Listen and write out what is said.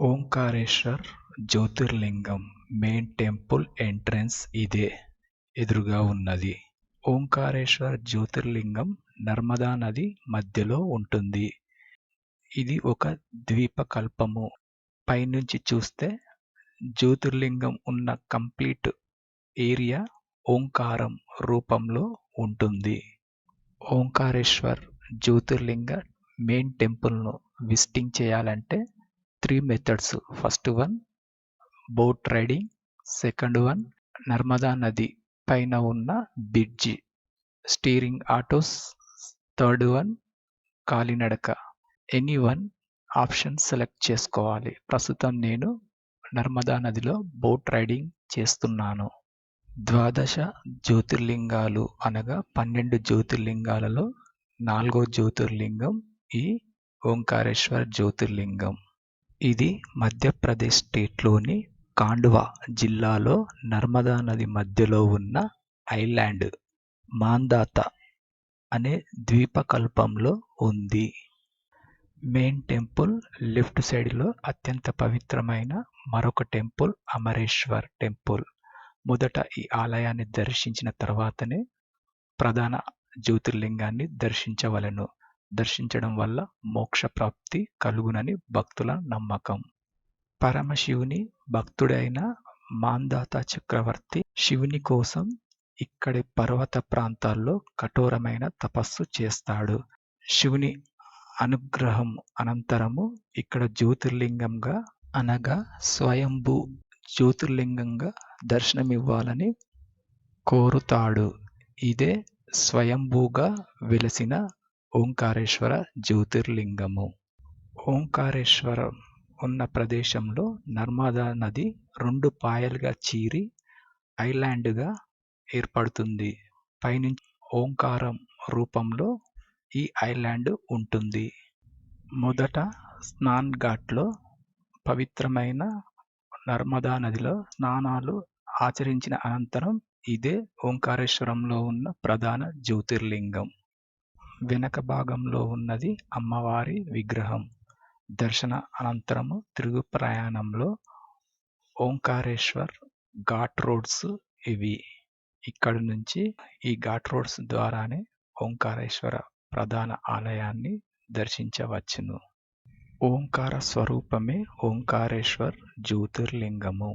ఓంకారేశ్వర్ జ్యోతిర్లింగం main temple entrance ఇదే ఎదురుగా ఉన్నది. ఓంకారేశ్వర్ జ్యోతిర్లింగం నర్మదా నది మధ్యలో ఉంటుంది. ఇది ఒక ద్వీపకల్పము. పైనుంచి చూస్తే జ్యోతిర్లింగం ఉన్న కంప్లీట్ ఏరియా ఓంకారం రూపంలో ఉంటుంది. ఓంకారేశ్వర్ జ్యోతిర్లింగ మెయిన్ టెంపుల్ను విజిటింగ్ చేయాలంటే 3 methods. First one boat riding, second one Narmada నది పైన ఉన్న bridge steering autos, third one కాలినడక. ఎనీ వన్ ఆప్షన్ సెలెక్ట్ చేసుకోవాలి. ప్రస్తుతం నేను నర్మదా నదిలో బోట్ రైడింగ్ చేస్తున్నాను. ద్వాదశ జ్యోతిర్లింగాలు అనగా 12 జ్యోతిర్లింగాలలో 4వ జ్యోతిర్లింగం ఈ ఓంకారేశ్వర్ జ్యోతిర్లింగం. ఇది మధ్యప్రదేశ్ స్టేట్లోని ఖాండ్వా జిల్లాలో నర్మదా నది మధ్యలో ఉన్న ఐలాండ్ మాందాతా అనే ద్వీపకల్పంలో ఉంది. మెయిన్ టెంపుల్ లెఫ్ట్ సైడ్లో అత్యంత పవిత్రమైన మరొక టెంపుల్ అమరేశ్వర్ టెంపుల్. మొదట ఈ ఆలయాన్ని దర్శించిన తర్వాతనే ప్రధాన జ్యోతిర్లింగాన్ని దర్శించవలెను. దర్శించడం వల్ల మోక్ష ప్రాప్తి కలుగునని భక్తుల నమ్మకం. పరమశివుని భక్తుడైన మాంధాత చక్రవర్తి శివుని కోసం ఇక్కడి పర్వత ప్రాంతాల్లో కఠోరమైన తపస్సు చేస్తాడు. శివుని అనుగ్రహం అనంతరము ఇక్కడ జ్యోతిర్లింగంగా అనగా స్వయంభూ జ్యోతిర్లింగంగా దర్శనమివ్వాలని కోరుతాడు. ఇదే స్వయంభూగా వెలసిన ఓంకారేశ్వర జ్యోతిర్లింగము. ఓంకారేశ్వరం ఉన్న ప్రదేశంలో నర్మదా నది 2 పాయలుగా చీరి ఐలాండ్గా ఏర్పడుతుంది. పైనుంచి ఓంకారం రూపంలో ఈ ఐలాండ్ ఉంటుంది. మొదట స్నాన్ ఘాట్లో పవిత్రమైన నర్మదా నదిలో స్నానాలు ఆచరించిన అనంతరం ఇదే ఓంకారేశ్వరంలో ఉన్న ప్రధాన జ్యోతిర్లింగం. వెనక భాగంలో ఉన్నది అమ్మవారి విగ్రహం. దర్శన అనంతరము తిరుగు ప్రయాణంలో ఓంకారేశ్వర్ ఘాట్ రోడ్స్ ఇవి. ఇక్కడి నుంచి ఈ ఘాట్ రోడ్స్ ద్వారానే ఓంకారేశ్వర ప్రధాన ఆలయాన్ని దర్శించవచ్చును. ఓంకార స్వరూపమే ఓంకారేశ్వర్ జ్యోతిర్లింగము.